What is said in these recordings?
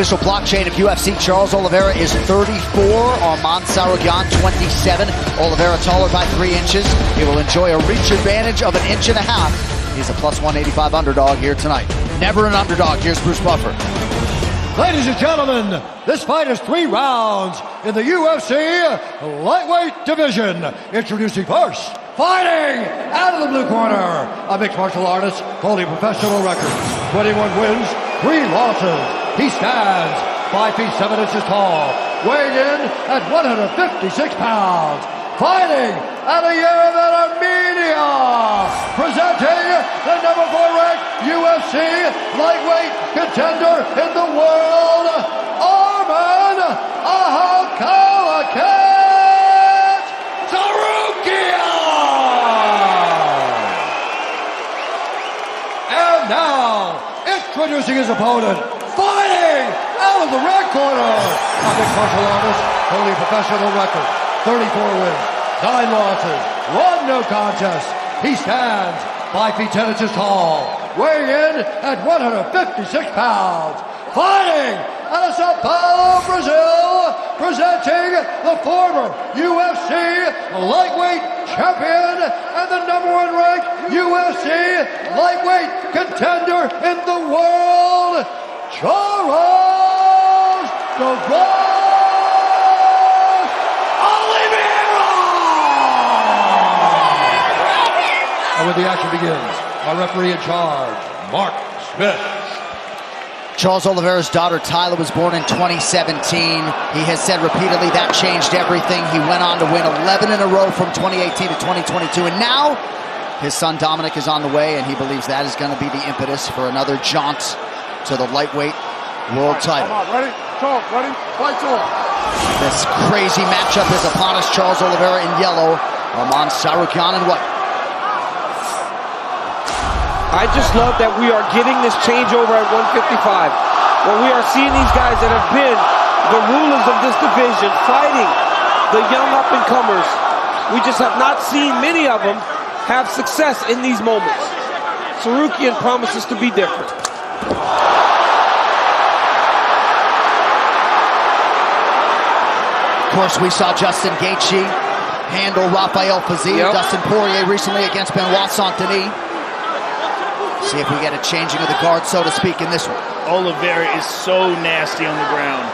Official blockchain of UFC, Charles Olivera is 34, Arman Tsarukyan 27. Olivera taller by 3 inches. He will enjoy a reach advantage of 1.5 inches. He's a plus 185 underdog here tonight. Never an underdog. Here's Bruce Buffer. Ladies and gentlemen, this fight is 3 rounds in the UFC lightweight division. Introducing first, fighting out of the blue corner, a mixed martial artist holding professional record, 21 wins, 3 losses. He stands 5 feet 7 inches tall, weighing in at 156 pounds. Fighting out of Armenia, presenting the number 4 ranked UFC lightweight contender in the world, Arman Tsarukyan. And now, introducing his opponent, fighting out of the red corner, a mixed martial artist holding a professional record, 34 wins, 9 losses, 1 no contest. He stands 5 feet 10 inches tall, weighing in at 156 pounds. Fighting out of Sao Paulo, Brazil, presenting the former UFC lightweight champion and the number 1 ranked UFC lightweight contender in the world, Charles Olivera! And when the action begins, our referee in charge, Mark Smith. Charles Olivera's daughter Tyler was born in 2017. He has said repeatedly that changed everything. He went on to win 11 in a row from 2018 to 2022. And now his son Dominic is on the way, and he believes that is going to be the impetus for another jaunt to the lightweight world title. Come on, ready? Talk, ready? Fight talk. This crazy matchup is upon us. Charles Olivera in yellow, Arman Tsarukyan in white. I just love that we are getting this changeover at 155. Where we are seeing these guys that have been the rulers of this division fighting the young up-and-comers. We just have not seen many of them have success in these moments. Tsarukyan promises to be different. Of course, we saw Justin Gaethje handle Rafael Fiziev, Dustin Poirier recently against Benoit Saint-Denis. See if we get a changing of the guard, so to speak, in this one. Olivera is so nasty on the ground.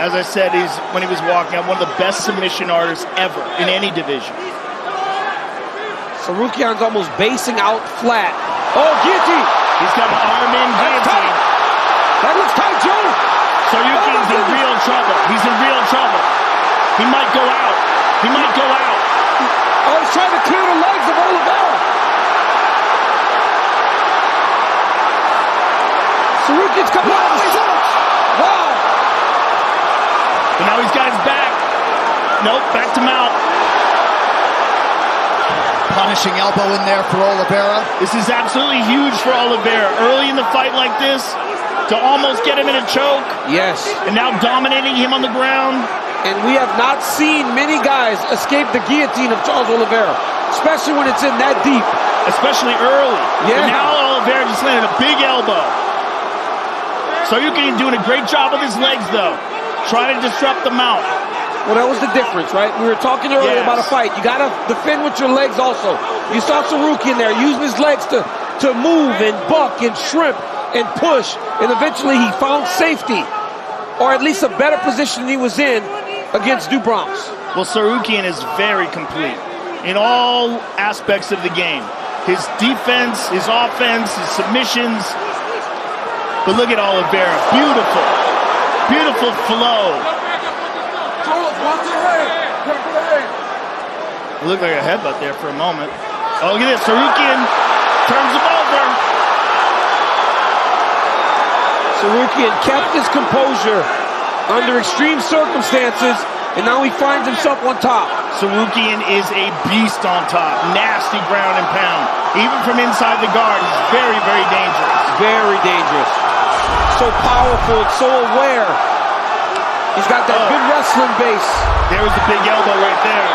As I said, when he was walking out, one of the best submission artists ever in any division. Tsarukyan's almost basing out flat. Oh, guillotine! He's got an arm in guillotine. That looks tight, Joe! Tsarukyan's in real trouble. He's in real trouble. He might go out. He might go out. Oh, he's trying to clear the legs of Olivera. Tsarukyan's coming out of the shorts. Wow. But now he's got his back. Nope, back to mount. Punishing elbow in there for Olivera. This is absolutely huge for Olivera. Early in the fight like this, to almost get him in a choke. Yes. And now dominating him on the ground. And we have not seen many guys escape the guillotine of Charles Olivera, especially when it's in that deep. Especially early. Yeah. But now Olivera just landed a big elbow. Tsarukyan doing a great job with his legs, though. Trying to disrupt the mount. Well, that was the difference, right? We were talking earlier about a fight. You got to defend with your legs also. You saw Tsarukyan there using his legs to move and buck and shrimp and push. And eventually he found safety, or at least a better position he was in against Dubrams. Well, Tsarukyan is very complete in all aspects of the game. His defense, his offense, his submissions. But look at Olivera. Beautiful. Beautiful flow. It looked like a headbutt there for a moment. Oh, look at this. Tsarukyan turns him over. Tsarukyan kept his composure under extreme circumstances, and now he finds himself on top. Tsarukyan is a beast on top. Nasty ground and pound. Even from inside the guard, he's very, very dangerous. Very dangerous. So powerful and so aware. He's got that good wrestling base. There was the big elbow right there.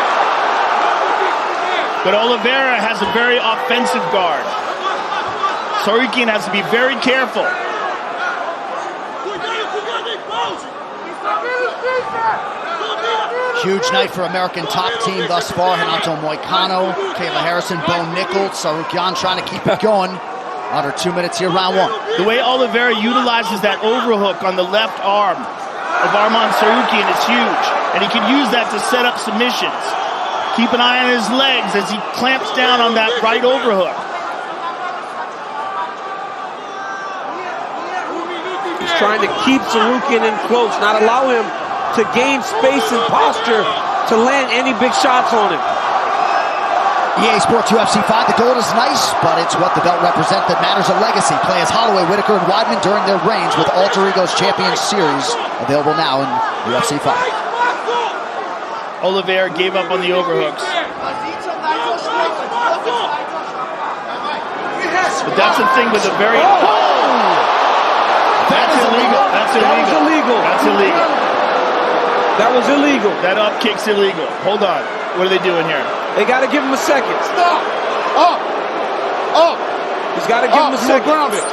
But Olivera has a very offensive guard. Tsarukyan has to be very careful. Huge night for American top team thus far. Renato Moicano, Kayla Harrison, Bo Nichols, Tsarukyan trying to keep it going. Under 2 minutes here, round one. The way Olivera utilizes that overhook on the left arm of Arman Tsarukyan is huge. And he can use that to set up submissions. Keep an eye on his legs as he clamps down on that right overhook. He's trying to keep Tsarukyan in close, not allow him to gain space and posture to land any big shots on him. EA Sports UFC 5, the gold is nice, but it's what the belt represents that matters. A legacy. Play as Holloway, Whitaker, and Weidman during their reigns with Alter Ego's Champions Series, available now in UFC 5. Olivera gave up on the overhooks. But that's the thing with a very... That's illegal. That's illegal. That's illegal. That was illegal. That up kick's illegal. Hold on. What are they doing here? They got to give him a second. Stop! Up! Up! He's got to give him a second. Grounded.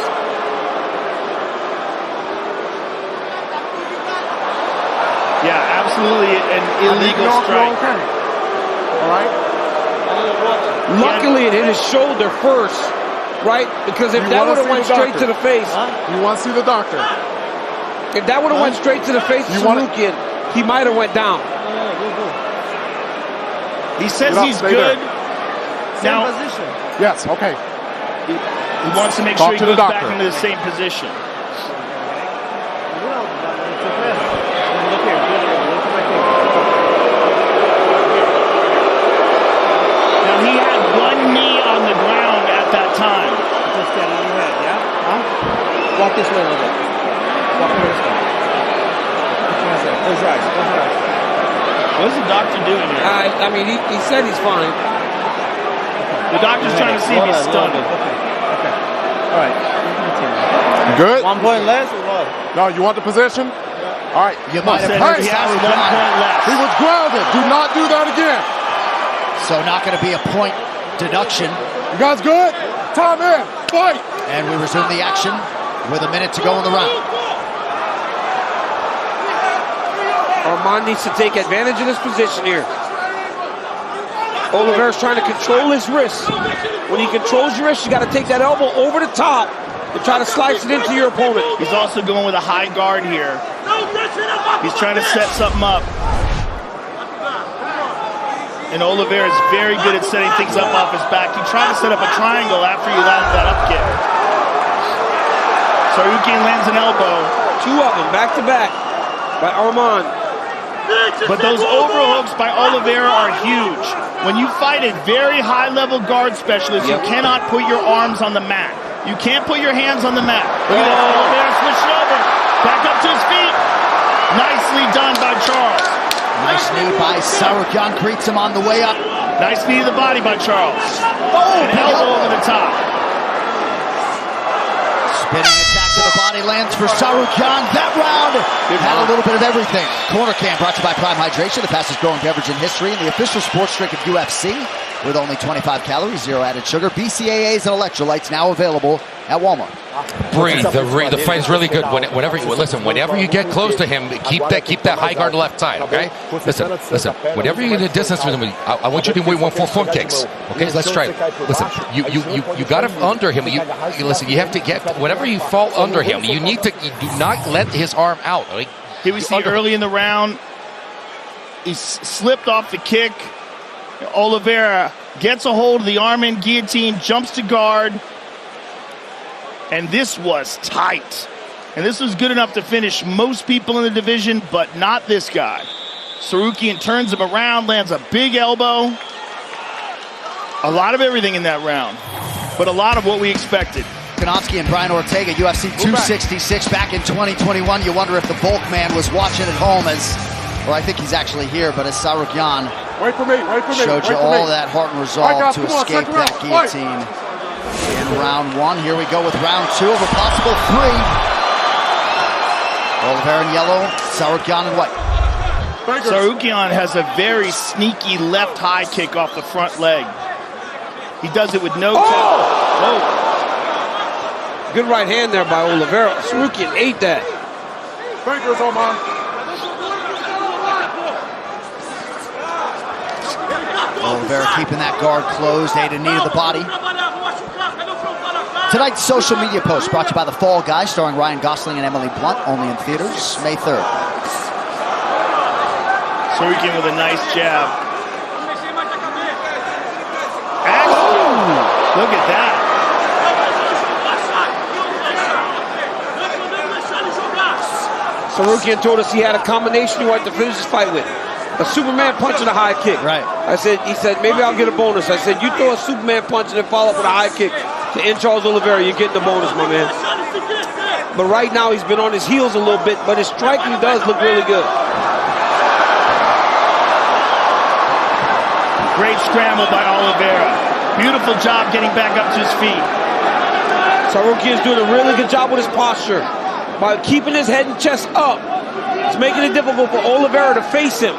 Yeah, absolutely an illegal strike. Okay. All right? Luckily, it hit his shoulder first, right? Because if that would have went straight to the face, You want to see the doctor? if that would have went straight to the face of Tsarukyan, he might have went down. He says Get up, he's stay good. there. Now, Yes, okay. he wants to make Talk sure he to the goes back doctor. into the same position. Now, he had one knee on the ground at that time. Just get in your head, yeah? Huh? Walk this way a little bit. Walk over this way. Put your hands there. Close your eyes. Close your eyes. What's the doctor doing here? I mean, he said he's fine. The doctor's trying to see if he's stunned. Okay. Okay. All right. You good? 1 point less or what? No, you want the position? All right. You might have Said heard he has Tsarukyan. 1 point left. He was grounded. Do not do that again. So not going to be a point deduction. You guys good? Time in. Fight. And we resume the action with a minute to go in the round. Arman needs to take advantage of this position here. Olivera's trying to control his wrist. When he controls your wrist, you got to take that elbow over the top and try to slice it into your opponent. He's also going with a high guard here. He's trying to set something up. And Olivera is very good at setting things up off his back. He tried to set up a triangle after he landed that up kick. Tsarukyan lands an elbow. Two of them, back to back, by Arman. But those overhooks by Olivera are huge. When you fight a very high-level guard specialist, you cannot put your arms on the mat. You can't put your hands on the mat. Look at that. Olivera switched over. Back up to his feet. Nicely done by Charles. Nice knee by Tsarukyan, greets him on the way up. Nice knee to the body by Charles. Oh, An elbow over the top. Spinning attack to the body lands for Tsarukyan. That round had a little bit of everything. Corner Cam brought to you by Prime Hydration, the fastest growing beverage in history and the official sports drink of UFC. With only 25 calories, 0 added sugar, BCAAs, and electrolytes now available at Walmart. Breathe. The fight is really good. Whenever you get close to him, keep that high guard left side. Okay. Listen. Whenever you get a distance with him, I want you to wait 1 for front kicks. Okay. Let's try it. Listen. You got him under him. You listen. You have to get whenever you fall under him. You do not let his arm out. Okay? Here we see early in the round, he slipped off the kick. Olivera gets a hold of the arm and guillotine, jumps to guard. And this was tight. And this was good enough to finish most people in the division, but not this guy. Tsarukyan turns him around, lands a big elbow. A lot of everything in that round, but a lot of what we expected. Volkanovski and Brian Ortega, UFC 266 back in 2021. You wonder if the Volk man was watching at home as, well, I think he's actually here, but as Tsarukyan showed you all that heart and resolve to escape that guillotine. In round one, here we go with round two of a possible three. Olivera in yellow, Tsarukyan in white. Tsarukyan has a very sneaky left high kick off the front leg. He does it with no Good right hand there by Olivera. Tsarukyan ate that. Fingers, Arman. Olivera keeping that guard closed, a knee to the body. Tonight's social media post brought to you by The Fall Guy, starring Ryan Gosling and Emily Blunt, only in theaters May 3rd. Tsarukyan with a nice jab. Look at that. Tsarukyan told us he had a combination he wanted to finish his fight with. A Superman punch and a high kick. Right. He said, maybe I'll get a bonus. I said, you throw a Superman punch and then follow up with a high kick to end Charles Olivera, you're getting the bonus, my man. But right now, he's been on his heels a little bit, but his striking does look really good. Great scramble by Olivera. Beautiful job getting back up to his feet. Tsarukyan's doing a really good job with his posture. By keeping his head and chest up, it's making it difficult for Olivera to face him.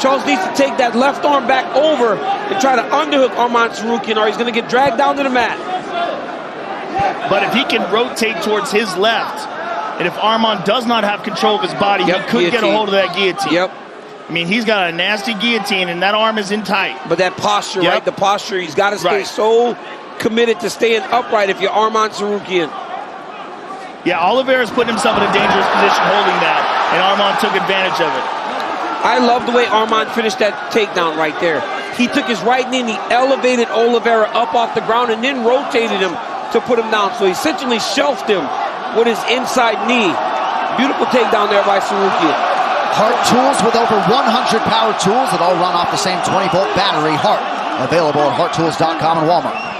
Charles needs to take that left arm back over and try to underhook Arman Tsarukyan, or he's going to get dragged down to the mat. But if he can rotate towards his left, and if Arman does not have control of his body, he could get a hold of that guillotine. Yep. I mean, he's got a nasty guillotine, and that arm is in tight. But that posture, right? The posture, he's got to stay so committed to staying upright if you're Arman Tsarukyan. Yeah, Olivera's putting himself in a dangerous position holding that, and Arman took advantage of it. I love the way Arman finished that takedown right there. He took his right knee and he elevated Olivera up off the ground and then rotated him to put him down. So he essentially shelved him with his inside knee. Beautiful takedown there by Tsarukyan. Hart tools with over 100 power tools that all run off the same 20-volt battery. Hart, available at HartTools.com and Walmart.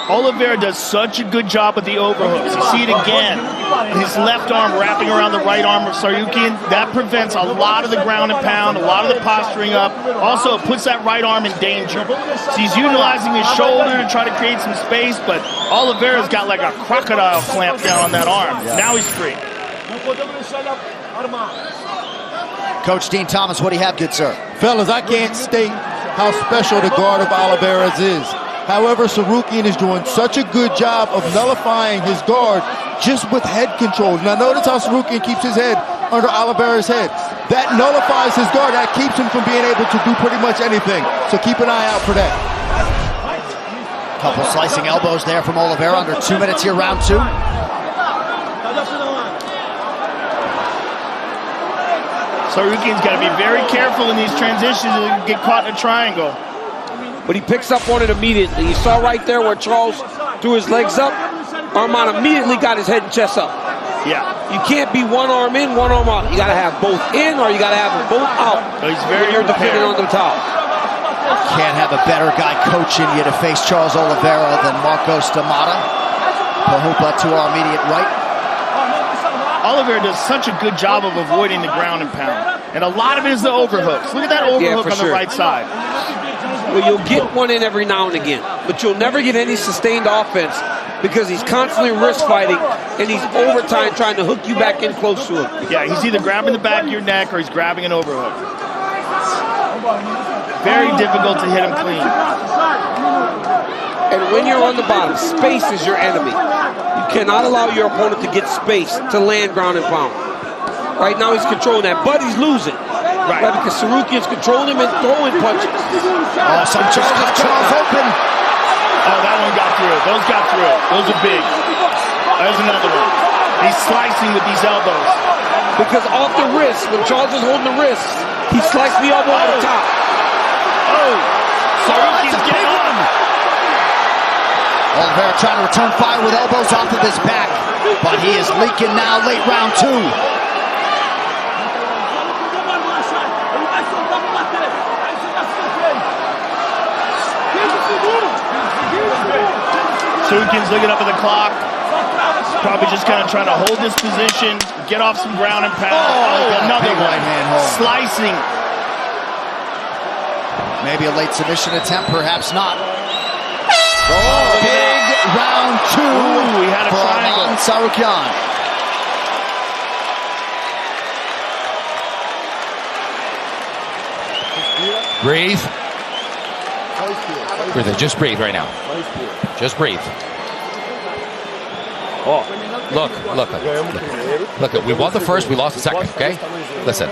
Olivera does such a good job with the overhooks. You see it again. His left arm wrapping around the right arm of Tsarukyan. That prevents a lot of the ground and pound, a lot of the posturing up. Also, it puts that right arm in danger. So he's utilizing his shoulder to try to create some space, but Olivera's got like a crocodile clamp down on that arm. Now he's free. Coach Dean Thomas, what do you have, good sir? Fellas, I can't state how special the guard of Olivera's is. However, Tsarukyan is doing such a good job of nullifying his guard just with head control. Now notice how Tsarukyan keeps his head under Olivera's head. That nullifies his guard. That keeps him from being able to do pretty much anything. So keep an eye out for that. Couple slicing elbows there from Olivera. Under 2 minutes here, round two. Tsarukyan's got to be very careful in these transitions and get caught in a triangle. But he picks up on it immediately. You saw right there where Charles threw his legs up. Arman immediately got his head and chest up. Yeah. You can't be one arm in, one arm out. You got to have both in, or you got to have them both out. So he's very you're defending on the top. Can't have a better guy coaching you to face Charles Olivera than Marcos D'Amata. Pahupa to our immediate right. Olivera does such a good job of avoiding the ground and pound. And a lot of it is the overhooks. Look at that overhook on the right side. Well, you'll get one in every now and again, but you'll never get any sustained offense because he's constantly wrist fighting and he's overtime trying to hook you back in close to him. Yeah, he's either grabbing the back of your neck or he's grabbing an overhook. Very difficult to hit him clean. And when you're on the bottom, space is your enemy. You cannot allow your opponent to get space to land ground and pound. Right now he's controlling that, but he's losing. Right, because Tsarukyan's controlling him and throwing punches. Oh, some Charles open. Oh, that one got through. Those got through. Those are big. There's another one. He's slicing with these elbows. Because off the wrist, when Charles is holding the wrist, he sliced the elbow on the top. Oh, Tsarukyan's getting on. Olivera trying to return fire with elbows off of his back, but he is leaking now late round two. Tsarukyan's looking up at the clock. Probably just kind of trying to hold this position, get off some ground and pound. Oh, another one. Right hand hold. Slicing. Maybe a late submission attempt, perhaps not. Oh, big round two. Ooh, we had a for triangle. Arman Tsarukyan. Breathe. Breathe. Just breathe right now. Just breathe. Oh. Look. We won the first. We lost the second. Okay. Listen.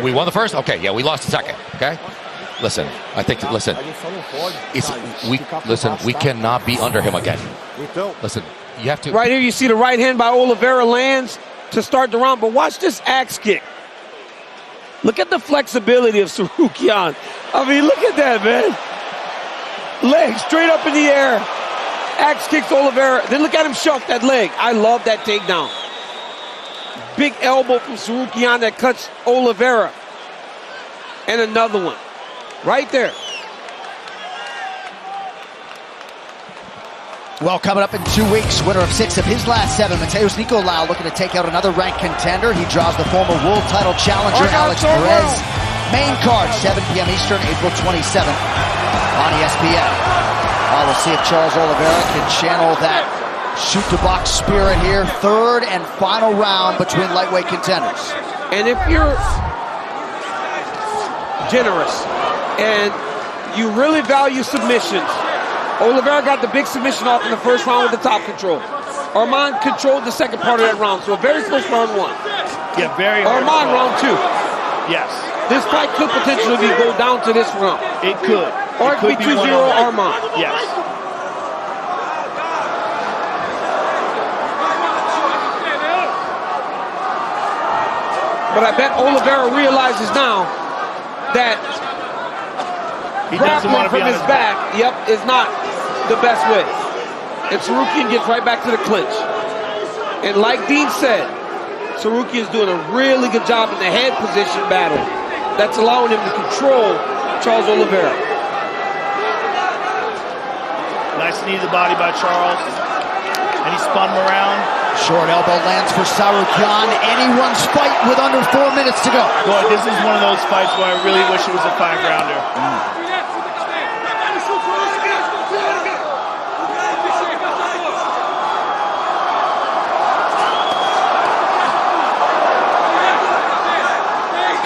We won the first. Okay. Yeah, we lost the second. Okay. Listen. We cannot be under him again. Listen. You have to. Right here, you see the right hand by Olivera lands to start the round. But watch this axe kick. Look at the flexibility of Tsarukyan. I mean, look at that, man. Leg straight up in the air. Axe kicks Olivera. Then look at him shove that leg. I love that takedown. Big elbow from Tsarukyan that cuts Olivera. And another one. Right there. Well, coming up in 2 weeks, winner of 6 of his last 7, Mateus Nicolau looking to take out another ranked contender. He draws the former world title challenger, Alex Perez. Main card, 7 p.m. Eastern, April 27th on ESPN. We'll see if Charles Olivera can channel that shoot-to-box spirit here. 3rd and final round between lightweight contenders. And if you're generous and you really value submissions, Olivera got the big submission off in the first round with the top control. Arman controlled the second part of that round, so a very close round 1. Yeah, very hard. Arman round 2. Yes. This fight could potentially go down to this round. It could. Or it could be 2-0 Arman. Yes. But I bet Olivera realizes now that grappling from his back, is not the best way. And Tsarukyan gets right back to the clinch. And like Dean said, Tsarukyan's doing a really good job in the head position battle. That's allowing him to control Charles Olivera. Nice knee to the body by Charles. And he spun him around. Short elbow lands for Tsarukyan. Anyone's fight with under 4 minutes to go. Boy, this is one of those fights where I really wish it was a 5-rounder.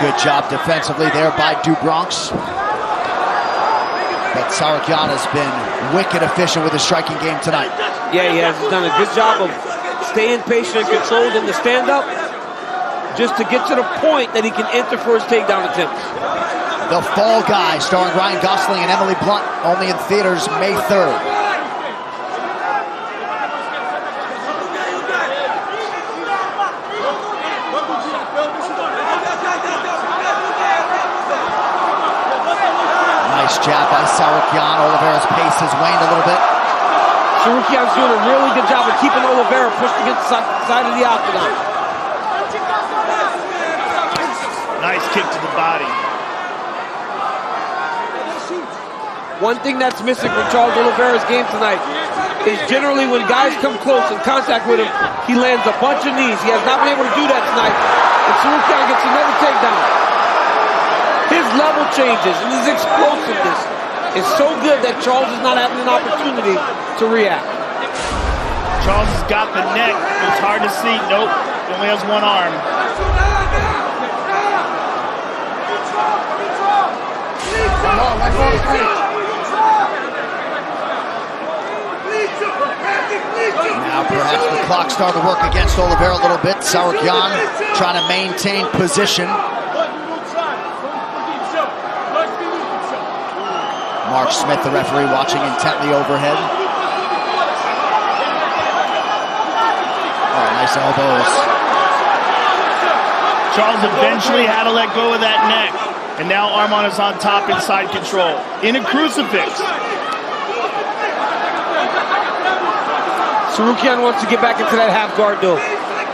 Good job defensively there by Dubronx. But Tsarukyan has been wicked efficient with his striking game tonight. Yeah, he has done a good job of staying patient and controlled in the stand-up just to get to the point that he can enter for his takedown attempts. The Fall Guy, starring Ryan Gosling and Emily Blunt, only in theaters May 3rd. Nice jab by Tsarukyan. Olivera's pace has waned a little bit. Tsarukyan's doing a really good job of keeping Olivera pushed against the side of the octagon. Nice kick to the body. One thing that's missing from Charles Olivera's game tonight is generally when guys come close in contact with him, he lands a bunch of knees. He has not been able to do that tonight. And Tsarukyan gets another takedown. His level changes and his explosiveness is so good that Charles is not having an opportunity to react. Charles has got the neck. It's hard to see. Nope. He only has one arm. Now perhaps the clock starting to work against Olivera a little bit. Tsarukyan trying to maintain position. Mark Smith, the referee, watching intently overhead. Oh, nice elbows. Charles eventually had to let go of that neck. And now Arman is on top inside control. In a crucifix. Tsarukyan wants to get back into that half guard though.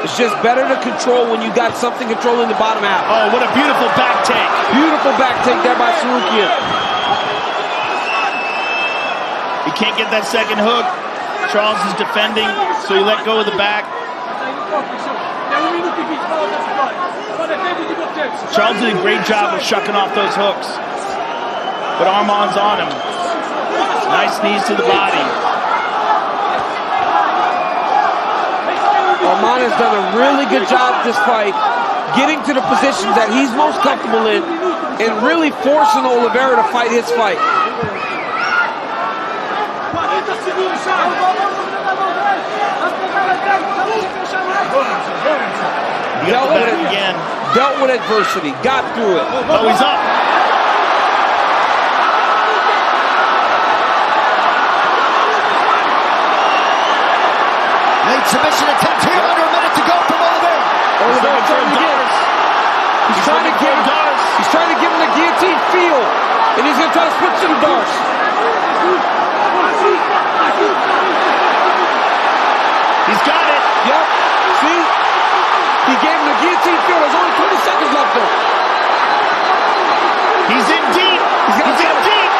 It's just better to control when you got something controlling the bottom half. Oh, what a beautiful back take. Beautiful back take there by Tsarukyan. He can't get that second hook. Charles is defending, so he let go of the back. Charles did a great job of shucking off those hooks. But Arman's on him. Nice knees to the body. Arman has done a really good job this fight, getting to the positions that he's most comfortable in and really forcing Olivera to fight his fight. got the back again. Dealt with adversity, got through it. Oh, he's up. Late submission attempt here, under a minute to go from Olivera. Olivera trying to get it. He's trying to give Darce. He's trying to give him the guillotine feel, and he's going to try to switch to the Darce. He's got it. Yep. See? He gave him the guillotine feel. There's only 20 seconds left though. He's in deep. He's in deep.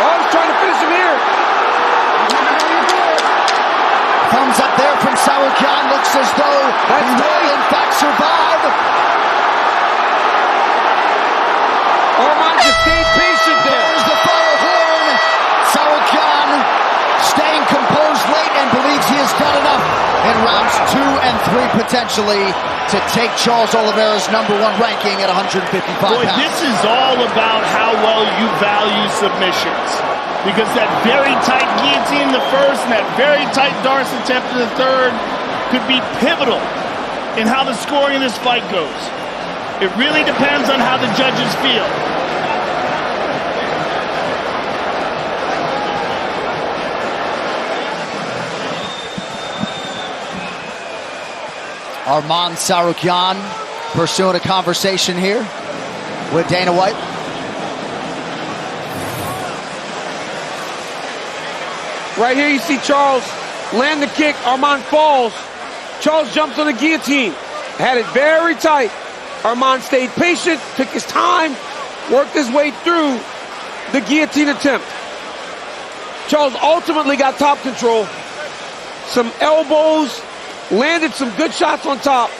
Oh, he's trying to finish him here. Thumbs up there from Tsarukyan. Looks as though he will in fact survive. Arman just stayed patient there. There's the fire horn. Tsarukyan staying composed late and believes he has done enough in rounds 2 and 3 potentially to take Charles Olivera's #1 ranking at 155 Boy, pounds. this is all about how well you value submissions. Because that very tight guillotine in the first and that very tight Darce attempt in the third could be pivotal in how the scoring of this fight goes. It really depends on how the judges feel. Arman Tsarukyan pursuing a conversation here with Dana White. Right here you see Charles land the kick. Arman falls. Charles jumps on the guillotine. Had it very tight. Arman stayed patient, took his time, worked his way through the guillotine attempt. Charles ultimately got top control. Some elbows, landed some good shots on top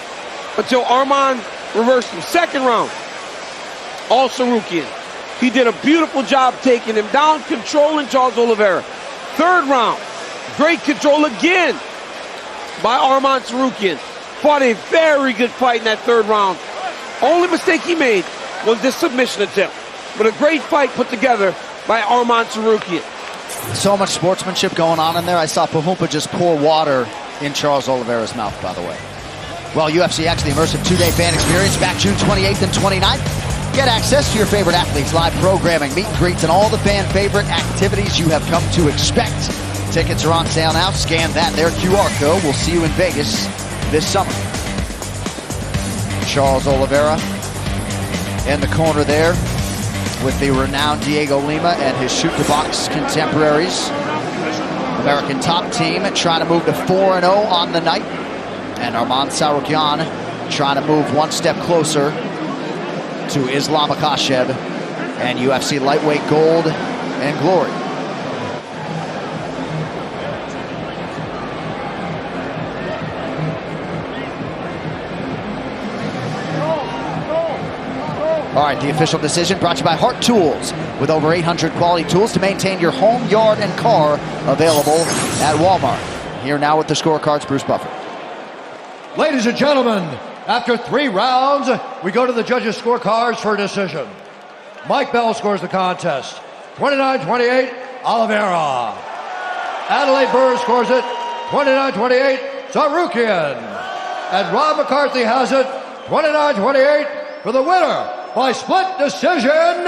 until Arman reversed him. Second round, all Tsarukyan. He did a beautiful job taking him down, controlling Charles Olivera. Third round, great control again by Arman Tsarukyan. Fought a very good fight in that third round. Only mistake he made was this submission attempt. But a great fight put together by Arman Tsarukyan. So much sportsmanship going on in there. I saw Pahumpa just pour water in Charles Olivera's mouth, by the way. Well, UFC X, the immersive 2-day fan experience, back June 28th and 29th. Get access to your favorite athletes, live programming, meet and greets, and all the fan favorite activities you have come to expect. Tickets are on sale now. Scan that there QR code. We'll see you in Vegas this summer. Charles Olivera in the corner there with the renowned Diego Lima and his shoot-the-box contemporaries. American top team trying to move to 4-0 on the night. And Arman Tsarukyan trying to move one step closer to Islam Makhachev and UFC lightweight gold and glory. All right, the official decision brought to you by Heart Tools, with over 800 quality tools to maintain your home, yard, and car, available at Walmart. Here now with the scorecards, Bruce Buffer. Ladies and gentlemen, after 3 rounds, we go to the judges' scorecards for a decision. Mike Bell scores the contest, 29-28, Olivera. Adelaide Burr scores it, 29-28, Tsarukyan. And Rob McCarthy has it, 29-28, for the winner by split decision,